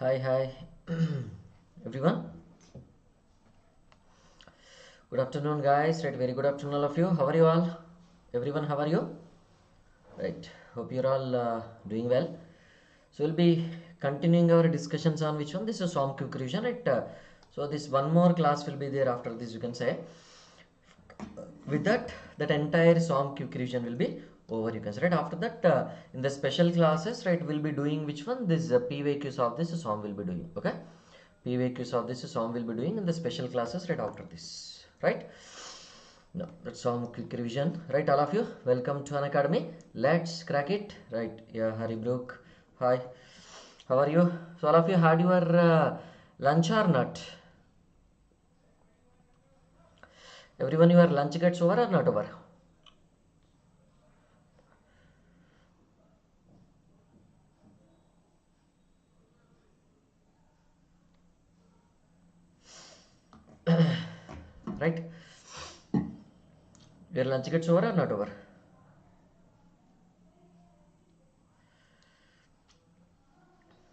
Hi, everyone. Good afternoon, guys. Right, very good afternoon, all of you. How are you all? Everyone, how are you? Right, hope you're all doing well. So we'll be continuing our discussions on which one? This is SOM quick revision, right? So this one more class will be there after this, you can say. With that, that entire SOM quick revision will be over, you can say, right? After that, in the special classes, right, we'll be doing which one? This PVQs of this SOM will be doing, okay? PVQs of this SOM will be doing in the special classes right after this, right? Now that's SOM quick revision, right? All of you, welcome to Unacademy. Let's crack it, right? Yeah, Haribrook, hi. How are you? So all of you had your lunch or not? Everyone, your lunch gets over or not over? Right? Your lunch gets over or not over?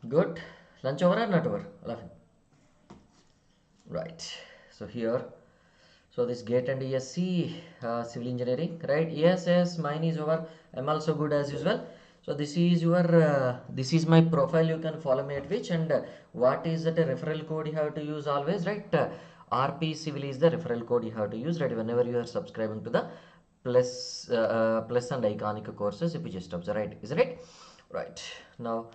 Good. Lunch over or not over? All of you. Right. So here, so this GATE and ESC civil engineering, right? Yes, mine is over. I'm also good as usual. So this is your this is my profile. You can follow me at which, and what is that referral code you have to use always, right? RP civil is the referral code you have to use, right? Whenever you are subscribing to the plus and iconic courses, if you just observe, right? Is it right? Right. Now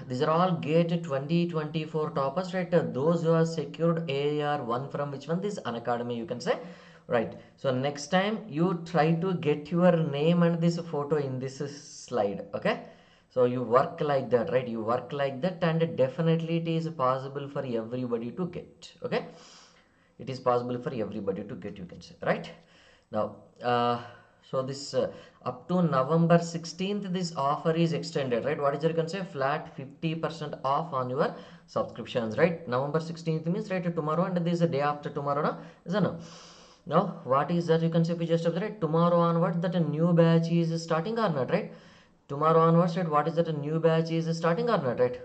these are all GATE 2024 toppers, right? Those who have secured AAR1 from which one? This Unacademy, you can say, right? So next time you try to get your name and this photo in this slide, okay? So you work like that, right? You work like that, and definitely it is possible for everybody to get, okay? It is possible for everybody to get, you can say, right? Now so this up to November 16th this offer is extended, right? What is it? You can say flat 50% off on your subscriptions, right? November 16th means right tomorrow, and this is a day after tomorrow, no? Isn't it? Now what is that? You can say we just observe, right? Tomorrow onwards that a new batch is starting or not, right? Tomorrow onwards, right? What is that? A new batch is starting or not, right?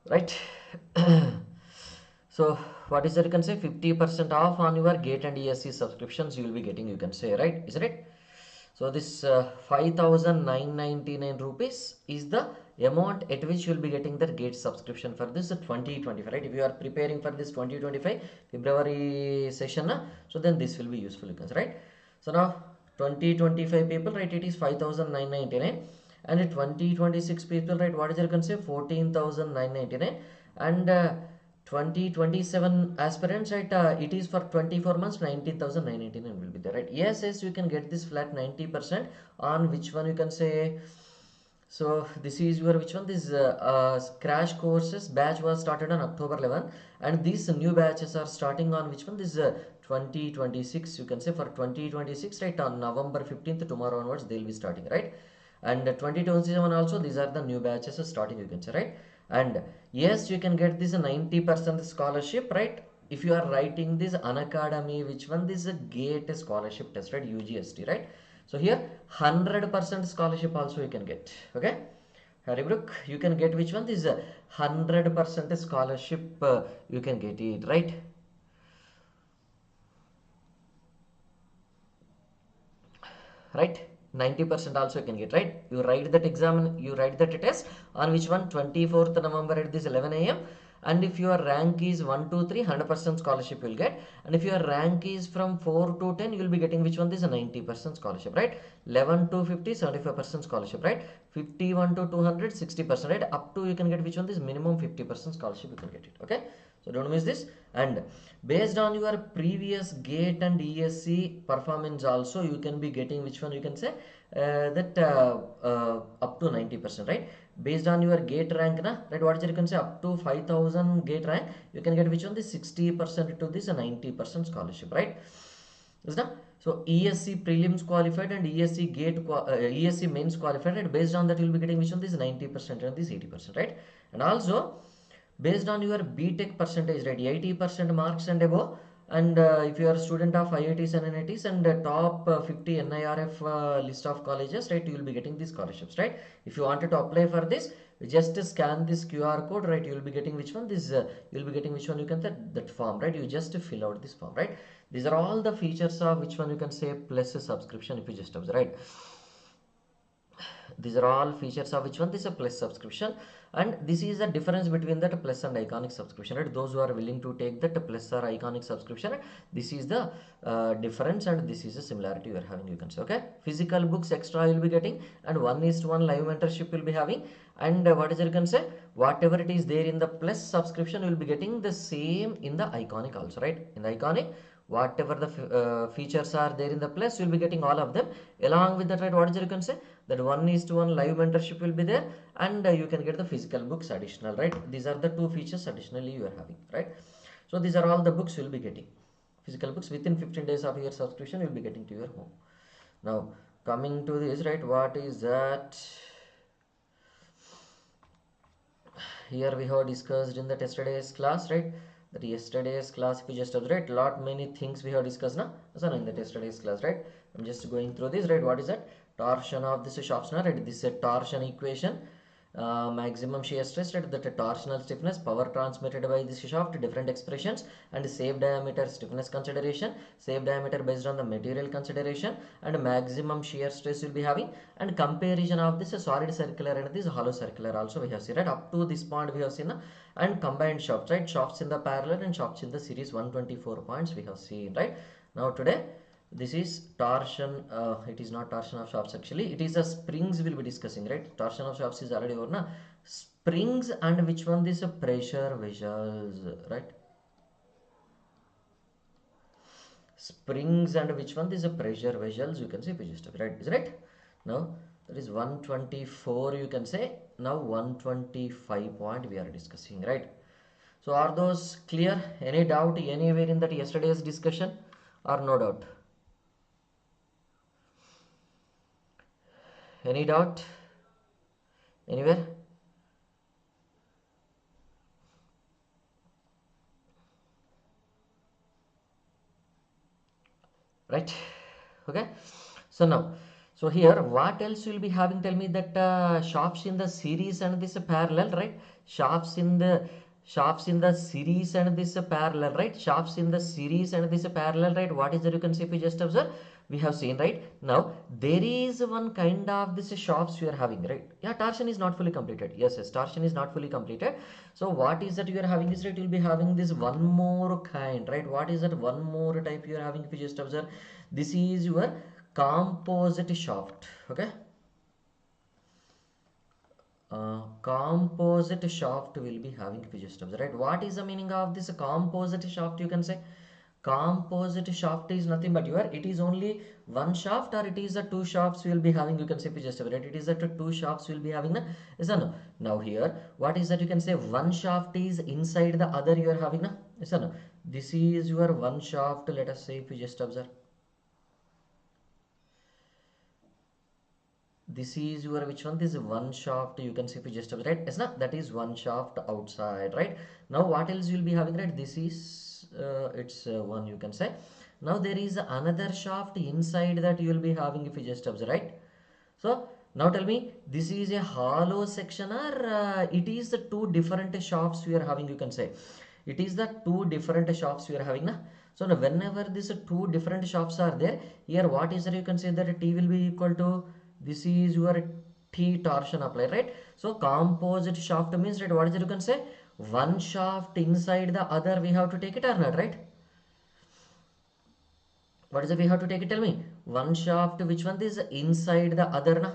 Right. So what is that? You can say 50% off on your GATE and ESC subscriptions you will be getting, you can say, right? Isn't it? So this 5,999 rupees is the amount at which you will be getting the GATE subscription for this 2025, right? If you are preparing for this 2025 February session, so then this will be useful, you can say, right? So now 2025 people, right, it is 5,999, and 2026 people, right, what is your, can say 14,999, and 2027 aspirants, right, it is for 24 months 19,999 will be there, right? Yes, you can get this flat 90% on which one, you can say. So this is your which one? This crash courses batch was started on October 11th, and these new batches are starting on which one? This 2026, you can say, for 2026, right, on November 15th tomorrow onwards they'll be starting, right? And 2027 also these are the new batches starting, you can say, right? And yes, you can get this 90% scholarship, right? If you are writing this Unacademy, which one? This is a GATE scholarship test, right? UGST, right? So here 100% scholarship also you can get, okay? Haribrook, you can get which one? This is a 100% scholarship, you can get it, right? Right, 90% also you can get, right? You write that exam, you write that test on which one? 24th November at this 11 a.m. And if your rank is 1 2 3, 100% scholarship you will get. And if your rank is from 4 to 10, you will be getting which one? This is a 90% scholarship, right? 11 to 50, 75% scholarship, right? 51 to 200, 60%, right? Up to you can get which one? This minimum 50% scholarship you can get it, okay? So don't miss this. And based on your previous GATE and ESC performance also, you can be getting which one, you can say that up to 90%, right? Based on your GATE rank, na, right? What is it? You can say up to 5,000 GATE rank, you can get which one? This 60% to this 90% scholarship, right? Is that? So ESC prelims qualified and ESC GATE ESC mains qualified, right? Based on that, you'll be getting which one? This 90% and this 80%, right? And also based on your BTech percentage, right? 80% marks and above. And if you are a student of IITs and NITs and top 50 NIRF list of colleges, right, you will be getting these scholarships, right? If you wanted to apply for this, you just scan this QR code, right? You will be getting which one? This you will be getting which one? You can that form, right? You just fill out this form, right? These are all the features of which one you can say plus a subscription if you just observe, right? These are all features of which one? This is a plus subscription, and this is the difference between that plus and iconic subscription, right? Those who are willing to take that plus or iconic subscription, this is the difference, and this is a similarity you are having, you can say. Okay, physical books extra you'll be getting, and 1:1 live mentorship will be having, and what is it, you can say, whatever it is there in the plus subscription you will be getting the same in the iconic also, right? In the iconic, whatever the features are there in the plus, you'll be getting all of them. Along with that, right, what is it, you can say, that 1:1 live mentorship will be there, and you can get the physical books additional, right? These are the two features additionally you are having, right? So these are all the books you'll be getting. Physical books within 15 days of your subscription you'll be getting to your home. Now coming to this, right, what is that? Here we have discussed in the yesterday's class, right? That yesterday's class, if you just observe, lot many things we have discussed now. So in the yesterday's class, right? I'm just going through this, right? What is that? Torsion of this Shaftsner, right? This is a torsion equation. Maximum shear stress, right? That torsional stiffness, power transmitted by this shaft, different expressions, and safe diameter stiffness consideration, safe diameter based on the material consideration, and maximum shear stress will be having, and comparison of this solid circular and this hollow circular also we have seen, right? Up to this point we have seen, and combined shafts, right? Shafts in the parallel and shafts in the series, 124 points we have seen, right? Now today this is torsion. It is not torsion of shafts, actually it is a springs we'll be discussing, right? Torsion of shafts is already over now. Springs, and which one? This pressure vessels, right? Springs, and which one? This pressure vessels, you can say, right? Is it? Now that is 124, you can say. Now 125 point we are discussing, right? So are those clear? Any doubt anywhere in that yesterday's discussion, or no doubt? Any doubt anywhere? Right? Okay, so now, so here what else will be having? Tell me that shafts in the series and this parallel, right? Shafts in the series and this parallel, right? Shafts in the series and this parallel, right? What is that, you can see if you just observe? We have seen, right? Now there is one kind of this shafts we are having, right? Yeah, torsion is not fully completed. Yes, torsion is not fully completed. So what is that you are having is, right, you'll be having this one more kind, right? What is that one more type you are having if you just observe? This is your composite shaft. Okay, composite shaft will be having, if you just observe, right? What is the meaning of this composite shaft? You can say composite shaft is nothing but your, it is only one shaft, or it is the two shafts will be having, you can say, if you just observe, right? It is that two shafts will be having, is that no? Now here what is that, you can say, one shaft is inside the other you are having, na? Is that no? This is your one shaft, let us say, if you just observe, this is your which one? This is one shaft, you can see if you just observe, right? Yes, na? That is one shaft outside, right? Now what else you'll be having, right? This is it's one, you can say. Now there is another shaft inside that you will be having, if you just observe, right? So now tell me, this is a hollow section, or it is the two different shafts we are having, you can say. It is the two different shafts we are having, na? So now whenever these two different shafts are there, here what is there, you can say that T will be equal to, this is your T torsion applied, right? So composite shaft means, right, what is it, you can say, one shaft inside the other we have to take it, or not, right? What is it we have to take it, tell me? One shaft, which one is inside the other, na?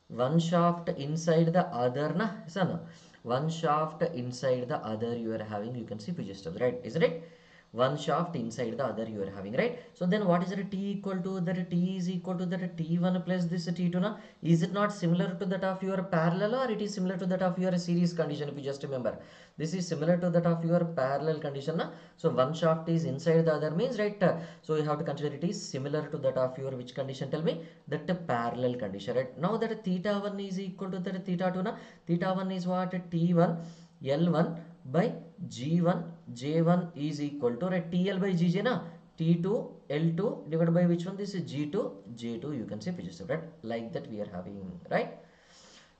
One shaft inside the other, na? So no, one shaft inside the other you are having, you can see, if you just observe, right? Isn't it? one shaft inside the other you are having, right? So then what is the T equal to? That T is equal to that T1 plus this T2 now. Is it not similar to that of your parallel, or it is similar to that of your series condition? If you just remember, this is similar to that of your parallel condition now. So one shaft is inside the other means, right? So you have to consider it is similar to that of your which condition? Tell me. That parallel condition, right? Now that theta 1 is equal to that theta 2 now. Theta 1 is what? T1 L1 by G1 J1 is equal to, right, TL by GJ na, T2 L2 divided by which one? This is G2 J2, you can say physics, right? Like that we are having, right?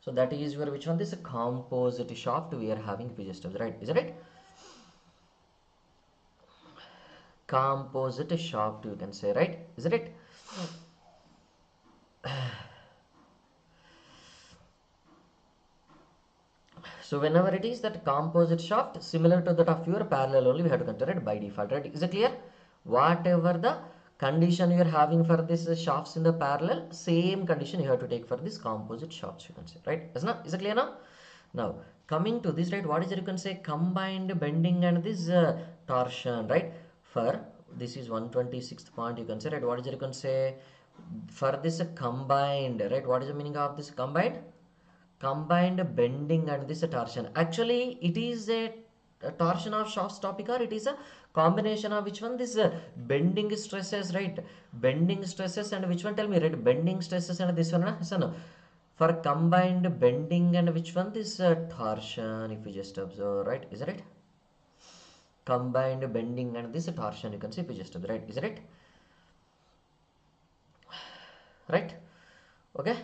So that is where which one? This is a composite shaft we are having physics, right? Is it right? Composite shaft you can say, right? Is it right? So whenever it is that composite shaft similar to that of your parallel only, we have to consider it by default, right? Is it clear? Whatever the condition you are having for this shafts in the parallel, same condition you have to take for this composite shafts, you can say, right? Is it clear now? Now coming to this, right, what is it? You can say combined bending and this torsion, right? For this is 126th point, you can say, right? What is it? You can say for this combined, right? What is the meaning of this combined? Combined bending and this torsion. Actually it is a torsion of shafts topic, or it is a combination of which one? This bending stresses, right? Bending stresses and which one? Tell me, right? Bending stresses and this one, so no, for combined bending and which one? This torsion, if you just observe, right? Is it right? Combined bending and this torsion, you can say if you just observe, right? Is it right? Right? Okay.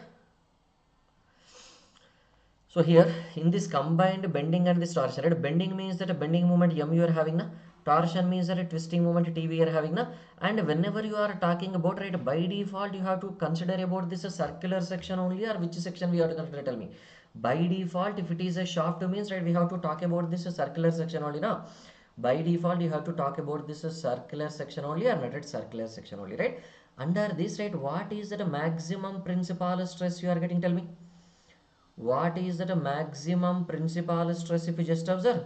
So here in this combined bending and this torsion, right? Bending means that a bending moment M you are having na. Torsion means that a twisting moment T we are having na. And whenever you are talking about, right, by default you have to consider about this a circular section only, or which section we have to consider? Tell me. By default, if it is a shaft means, right, we have to talk about this a circular section only na. By default you have to talk about this a circular section only, or not at circular section only, right? Under this, right, what is that maximum principal stress you are getting? Tell me. What is that a maximum principal stress, if you just observe?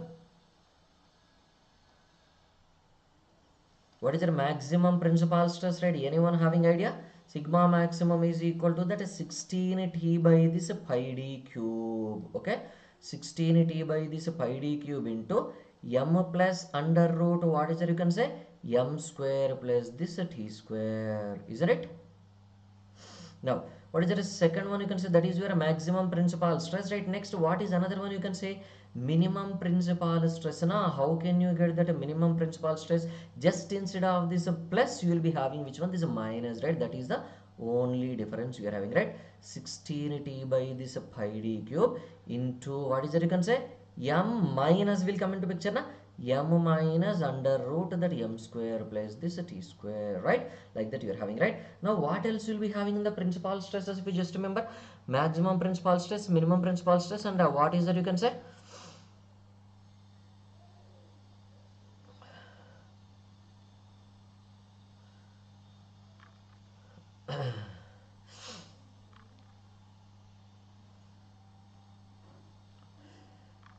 What is the maximum principal stress, right? Anyone having idea? Sigma maximum is equal to that 16T by this pi d cube. Okay, 16T by this pi d cube into m plus under root, what is it? You can say m square plus this t square. Isn't it? Now, what is the second one? You can say that is your maximum principal stress, right? Next, what is another one? You can say minimum principal stress. Now, how can you get that minimum principal stress? Just instead of this plus, you will be having which one? This minus, right? That is the only difference you are having, right? 16T by this pi d cube into what is that? You can say m minus will come into picture now. M minus under root that m square plus this t square, right? Like that you are having, right? Now what else will be having in the principal stresses? If you just remember, maximum principal stress, minimum principal stress, and what is that? You can say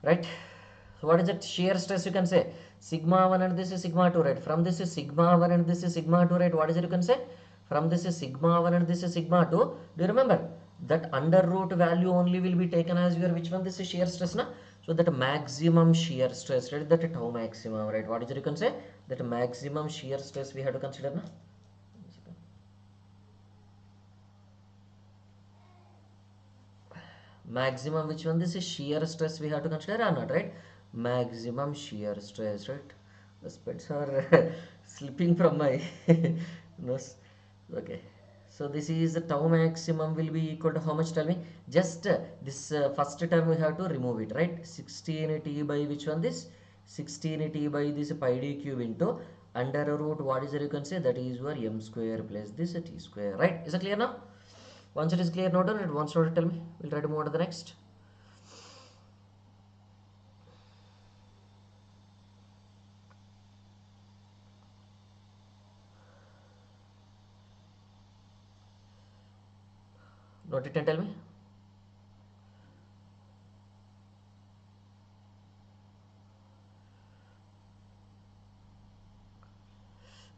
right? So what is that shear stress? You can say sigma 1 and this is sigma 2, right? From this is sigma 1 and this is sigma 2, right? What is it? You can say from this is sigma 1 and this is sigma 2. Do you remember that under root value only will be taken as your which one? This is shear stress na. So that maximum shear stress, right? That tau maximum, right? What is it? You can say that maximum shear stress we have to consider na. Maximum which one? This is shear stress we have to consider or not, right? Maximum shear stress, right? The spits are slipping from my nose. Okay, so this is the tau maximum will be equal to how much? Tell me. Just this first term we have to remove it, right? 16T by which one? This 16T by this pi d cube into under root, what is it? You can say that is your m square plus this t square, right? Is it clear now? Once it is clear, note down it. Once noted, tell me. We'll try to move on to the next. Note it and tell me.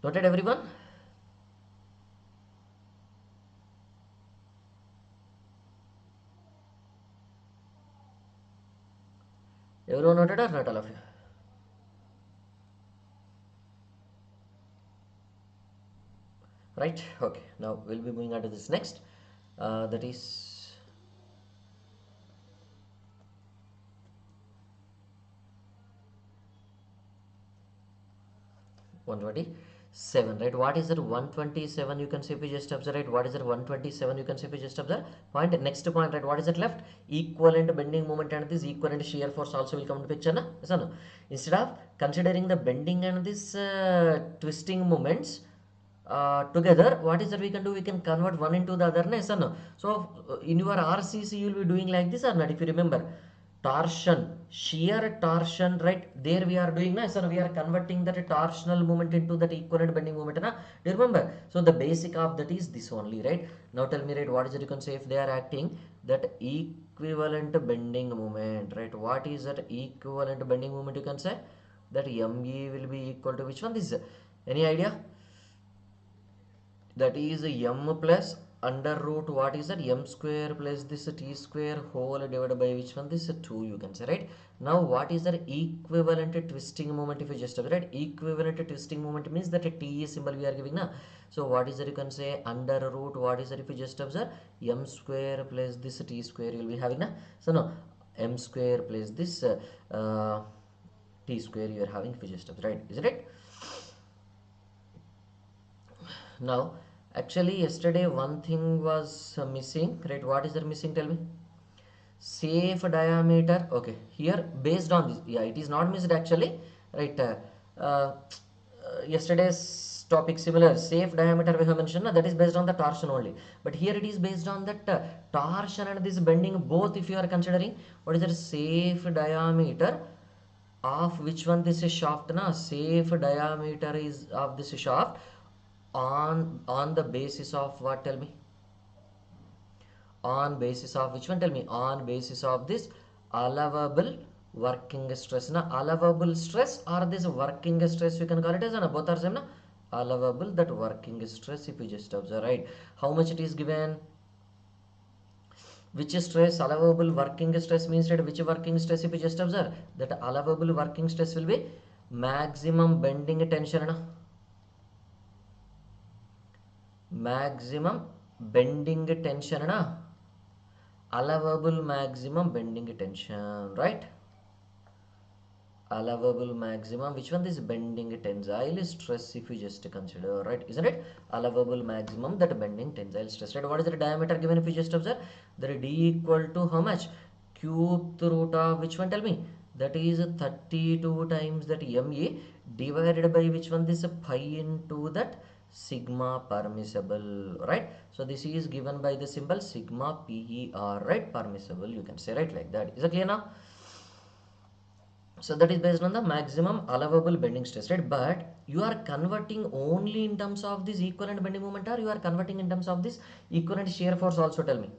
Noted everyone? Everyone noted or not all of you? Right, okay, now we'll be moving on to this next, that is 127, right? What is that 127? You can see if you just observe, right? What is that 127? You can see if you just observe. Point, next point, right? What is that left? Equivalent bending moment and this equivalent shear force also will come into picture, na? Yes or no? Instead of considering the bending and this twisting moments together, what is that we can do? We can convert one into the other, na? Yes or no? So in your RCC, you will be doing like this or not? If you remember, torsion, shear torsion, right? There we are doing, na? So we are converting that torsional moment into that equivalent bending moment, na? Do you remember? So the basic of that is this only, right? Now tell me, right, what is it you can say if they are acting that equivalent bending moment, right? What is that equivalent bending moment you can say? That ME will be equal to which one? This, any idea? That is m plus under root, what is that, m square plus this t square whole divided by which one, this 2, you can say, right? Now what is the equivalent twisting moment? If you just have, right, equivalent twisting moment means that a t symbol we are giving, na? So what is that you can say under root, what is that if you just observe, m square plus this t square you will be having, na? So no, m square plus this t square you are having if you just observe, right? Isn't it? Now actually yesterday one thing was missing, right? What is there missing, tell me? Safe diameter. Okay, here based on this, yeah, it is not missed actually, right? Yesterday's topic similar, safe diameter we have mentioned, na, that is based on the torsion only, but here it is based on that torsion and this bending both. If you are considering, what is that safe diameter of which one, this is shaft, na? Safe diameter is of this shaft on the basis of what, tell me? On basis of which one, tell me? On basis of this allowable working stress, na? Allowable stress or this working stress, you can call it as, na? Both are same, na? Allowable, that working stress, if you just observe, right? How much it is given? Which stress? Allowable working stress means that which working stress, if you just observe, that allowable working stress will be maximum bending tension, na? Maximum bending tension, na? Allowable maximum bending tension, right? Allowable maximum, which one, this bending tensile stress, if you just consider, right? Isn't it? Allowable maximum, that bending tensile stress, right? What is the diameter given if you just observe? That d equal to how much? Cube root of which one, tell me? That is 32 times that ME divided by which one, this pi into that sigma permissible, right? So this is given by the symbol sigma PER, right? Permissible, you can say, right, like that. Is it clear now? So that is based on the maximum allowable bending stress, right? But you are converting only in terms of this equivalent bending moment, or you are converting in terms of this equivalent shear force also, tell me?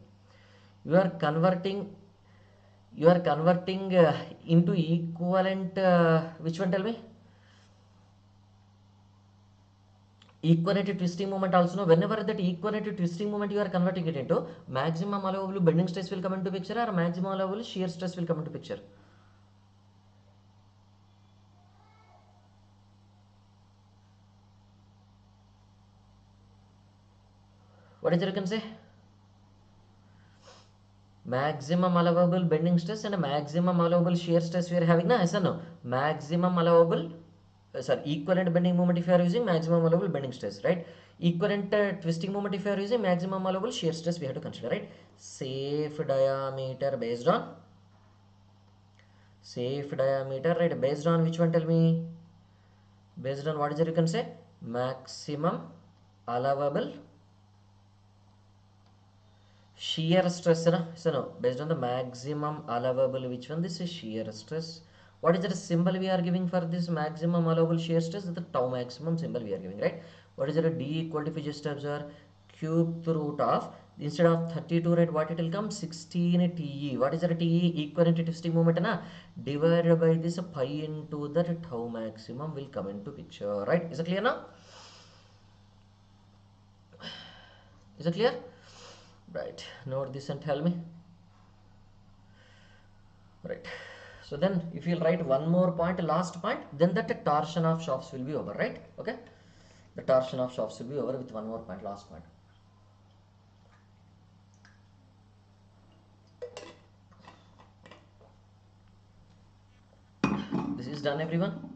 You are converting into equivalent which one, tell me? Equivalent twisting moment also. No, whenever that equivalent twisting moment you are converting it into, maximum allowable bending stress will come into picture, or maximum allowable shear stress will come into picture? What is it you can say? Maximum allowable bending stress and maximum allowable shear stress we are having, na? Yes or no? Maximum allowable, sorry, equivalent bending moment if you are using, maximum allowable bending stress, right? Equivalent twisting moment if you are using, maximum allowable shear stress we have to consider, right? Safe diameter based on right? Based on which one, tell me? Based on what is it you can say? Maximum allowable shear stress, na? So no, based on the maximum allowable which one, this is shear stress. What is the symbol we are giving for this maximum allowable shear stress? The tau maximum symbol we are giving, right? What is the d equal to, if you just observe, cube root of, instead of 32, right, what it will come? 16 TE. What is the TE? Equivalent twisting moment, na? Divided by this pi into that tau maximum will come into picture, right? Is it clear now? Is it clear? Right, note this and tell me. Right, so then if you'll write one more point, last point, then that torsion of shafts will be over, right? Okay, the torsion of shafts will be over with one more point, last point. This is done, everyone.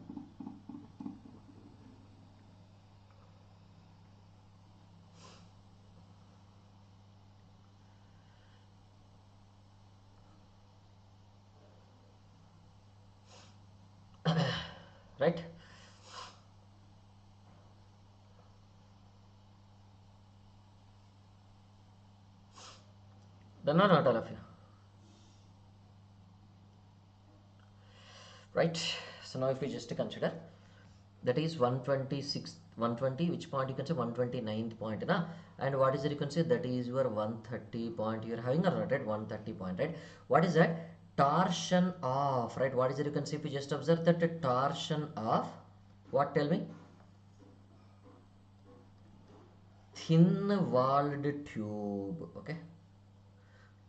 Right, done or not, all of you? Right, so now if we just consider, that is 126, 120, which point you can say 129th point, na? And what is it you can say, that is your 130 point you are having, or not, right? 130 point, right? What is that? Torsion of, right? What is it you can see if you just observe that torsion of what, tell me? Thin walled tube. Okay,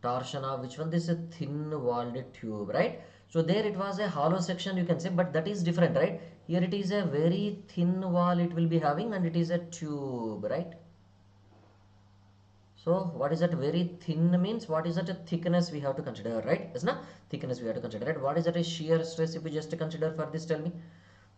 torsion of which one? This is a thin walled tube, right? So there it was a hollow section, you can say, but that is different, right? Here it is a very thin wall it will be having, and it is a tube, right? So what is that very thin means? What is that a thickness we have to consider, right? Isn't it? Thickness we have to consider, right? What is that a shear stress if you just consider for this, tell me?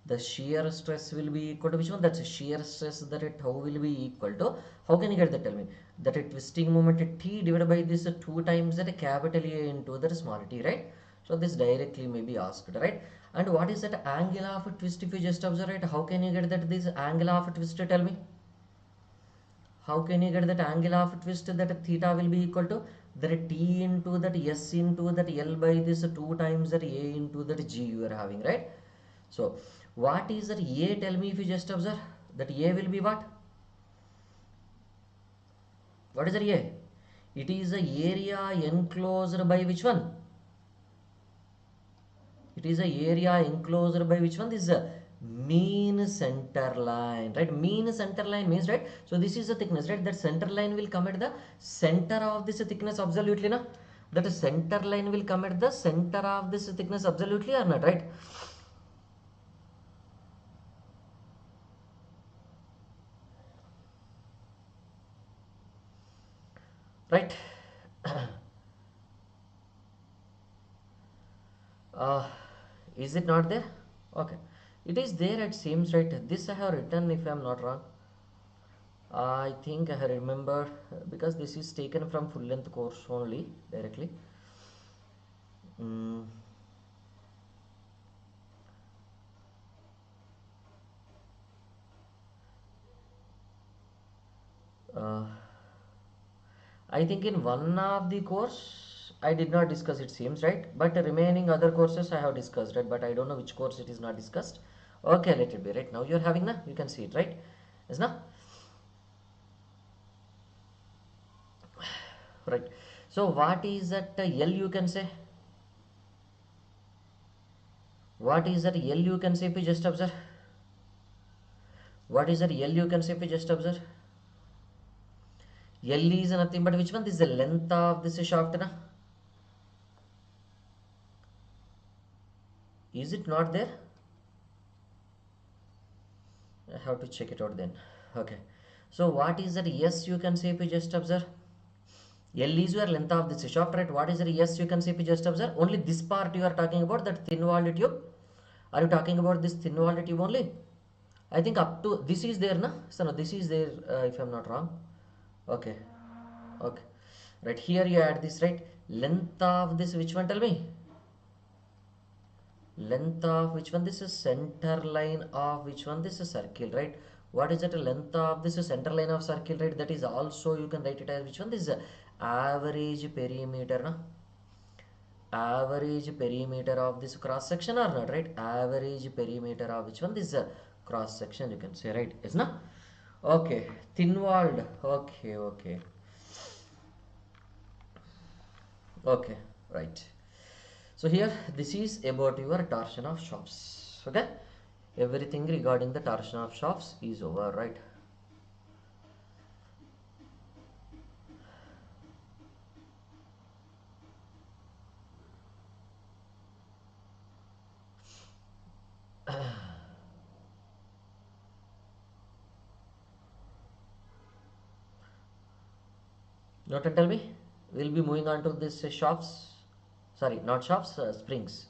The shear stress will be equal to which one? That's a shear stress, that it how will be equal to, how can you get that, tell me? That a twisting moment T divided by this 2 times that a capital A into that small t, right? So this directly may be asked, right? And what is that angle of twist if you just observe it? How can you get that this angle of twist, tell me? How can you get that angle of twist, that theta will be equal to that T into that S into that L by this 2 times that A into that G you are having, right? So what is that A, tell me if you just observe, that A will be what? What is that A? It is the area enclosed by which one? It is the area enclosed by which one? This is a mean center line, right? Mean center line means, right? So this is the thickness, right? That center line will come at the center of this thickness, absolutely, na? That center line will come at the center of this thickness, absolutely or not, right? Right. uh, is it not there? Okay, it is there, it seems, right? This I have written, if I am not wrong. I think I remember, because this is taken from full length course only directly. Mm. Uh, I think in one of the course I did not discuss, it seems, right? But the remaining other courses I have discussed, right? But I don't know which course it is not discussed. Okay, let it be, right? Now you're having, na? You can see it, right? Yes, na? Right. So what is that L you can say? What is that L you can say if you just observe? What is that L you can say if you just observe? L is nothing but which one? This is the length of this shaft, na? Is it not there? I have to check it out then. Okay. So what is that S you can say if you just observe? L is your length of this shaft, right? What is the S you can say if you just observe? Only this part you are talking about, that thin walled tube. Are you talking about this thin walled tube only? I think up to this is there, na? So no, this is there, if I am not wrong. Okay. Okay. Right, here you add this, right? Length of this, which one, tell me? Length of which one? This is center line of which one? This is circle, right? What is that length of this is center line of circle, right? That is also, you can write it as which one? This is average perimeter, na? Average perimeter of this cross section or not, right? Average perimeter of which one? This is cross section, you can say, right? Is na? Okay, thin walled. Okay, okay. Okay, right. So here this is about your torsion of shafts. Okay, everything regarding the torsion of shafts is over, right? Note and tell me. We'll be moving on to this shafts, sorry, not shafts, springs.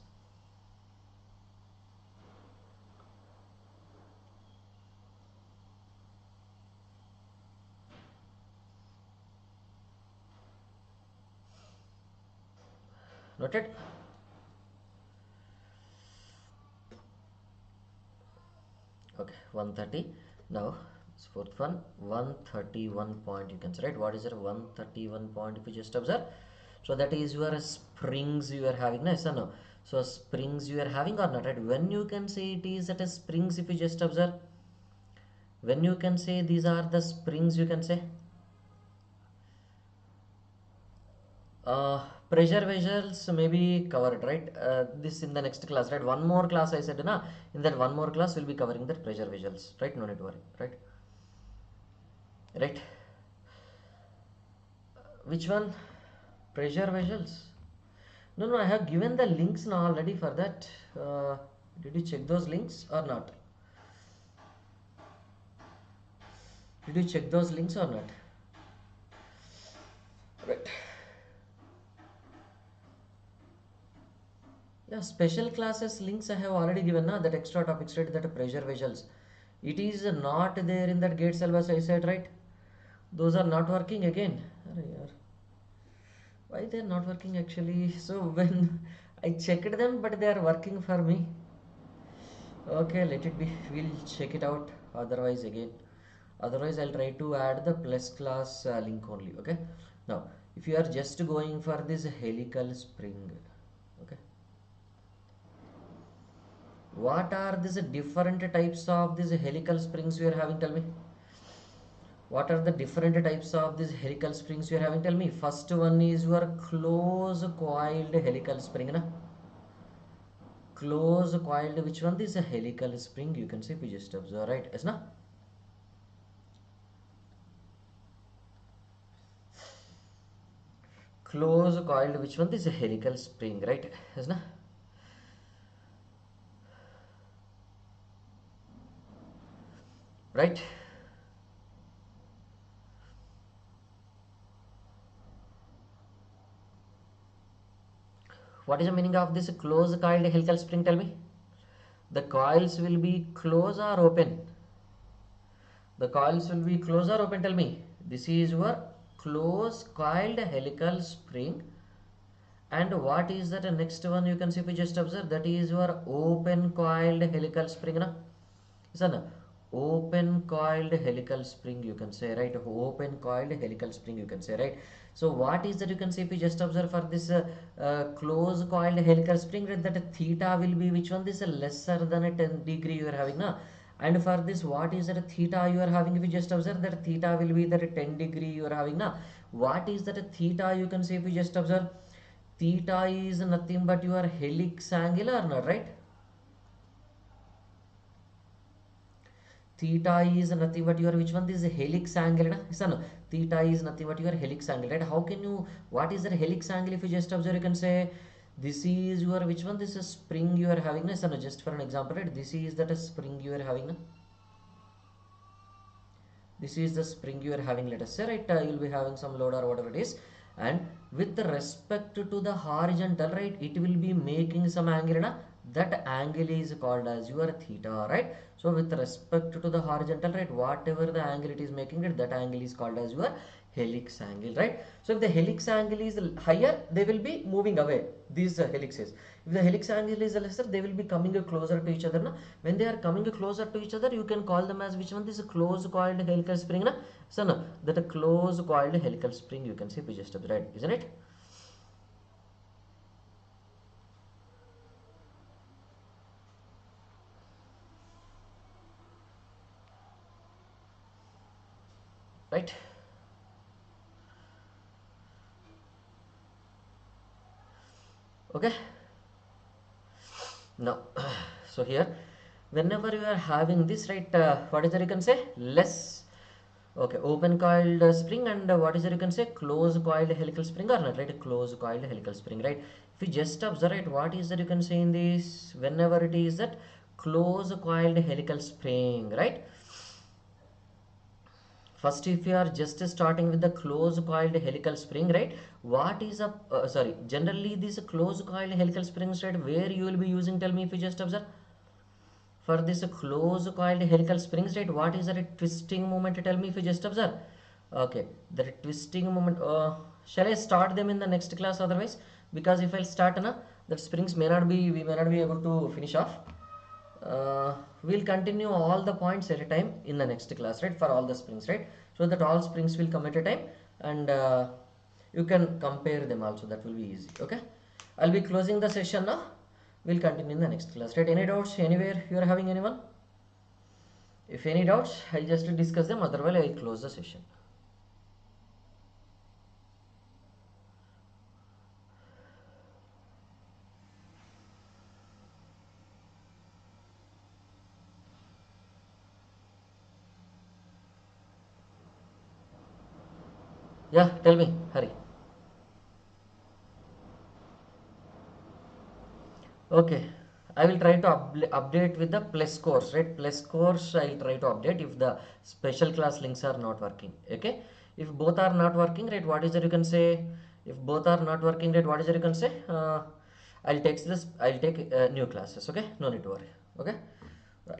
Noted. Okay, 130. Now this fourth one, 131 point, you can say, right? What is it? 131 point, if you just observe. So that is your springs you are having, nice or no? So springs you are having or not, right? When you can say it is at a springs, if you just observe, when you can say these are the springs, you can say pressure vessels may be covered, right? This in the next class, right? One more class I said, na, in that one more class we'll be covering that pressure vessels, right? No need to worry, right? Right. Which one? Pressure vessels? No, no, I have given the links now already for that. Did you check those links or not? Did you check those links or not? Right. Yeah, special classes links I have already given now, that extra topics, right? That pressure vessels. It is not there in that gate syllabus, I said, right? Those are not working again. Why they are not working actually? So when I checked them, but they are working for me. Okay, let it be. We'll check it out. Otherwise, again. Otherwise, I'll try to add the plus class link only. Okay. Now, if you are just going for this helical spring, okay. What are these different types of these helical springs you are having? Tell me. What are the different types of these helical springs you are having? Tell me. First one is your close coiled helical spring. Na? Close coiled, which one? This is a helical spring. You can see if you just observe, right? Yes, na? Close coiled, which one? This is a helical spring, right? Yes, na? Right? What is the meaning of this close coiled helical spring? Tell me. The coils will be close or open? The coils will be close or open? Tell me. This is your close coiled helical spring. And what is that next one? You can see if you just observe, that is your open coiled helical spring. Na? Listen, open coiled helical spring, you can say, right? Open coiled helical spring, you can say, right? So what is that? You can see if you just observe for this close coiled helical spring, right, that theta will be which one? This is lesser than a 10 degree you are having, na? And for this, what is that theta you are having? If you just observe, that theta will be that 10 degree you are having, na? What is that theta? You can see if you just observe, theta is nothing but your helix angle, or not, right? Theta is nothing but your which one? This is helix angle, na? So, no, theta is nothing but your helix angle, right? How can you, what is the helix angle? If you just observe, you can say this is your which one? This is spring you are having, na? So, no, just for an example, right? This is that a spring you are having, na? This is the spring you are having, let us say, right? You'll be having some load or whatever it is, and with respect to the horizontal, right, it will be making some angle, na? That angle is called as your theta, right? So with respect to the horizontal, right, whatever the angle it is making, it, that angle is called as your helix angle, right? So if the helix angle is higher, they will be moving away, these helixes. If the helix angle is lesser, they will be coming closer to each other, na? When they are coming closer to each other, you can call them as which one? This is close coiled helical spring, na? So no, that a close coiled helical spring, you can see if you just observe, right? Isn't it? Right? Okay. Now, so here, whenever you are having this, right, what is that you can say? Less, okay, open coiled spring, and what is that you can say? Close coiled helical spring, or not, right? Close coiled helical spring, right? If you just observe, right, what is that you can say in this? Whenever it is that close coiled helical spring, right? first if you are just starting with the closed coiled helical spring, right, what is a generally this closed coiled helical springs, right, where you will be using, tell me if you just observe. For this closed coiled helical springs, right, what is the twisting moment, tell me if you just observe. Okay, the twisting moment, shall I start them in the next class otherwise, because if I start na, that springs may not be, we may not be able to finish off. We'll continue all the points at a time in the next class, right, for all the springs, right, so that all springs will come at a time, and you can compare them also, that will be easy. Okay, I'll be closing the session now. We'll continue in the next class, right? Any doubts anywhere you are having, anyone? If any doubts, I'll just discuss them, otherwise I'll close the session. Yeah, tell me, hurry. Okay, I will try to update with the plus course, right? Plus course I'll try to update if the special class links are not working. Okay, if both are not working, right, what is that you can say? If both are not working, right, what is that you can say? I'll take new classes. Okay, no need to worry. Okay.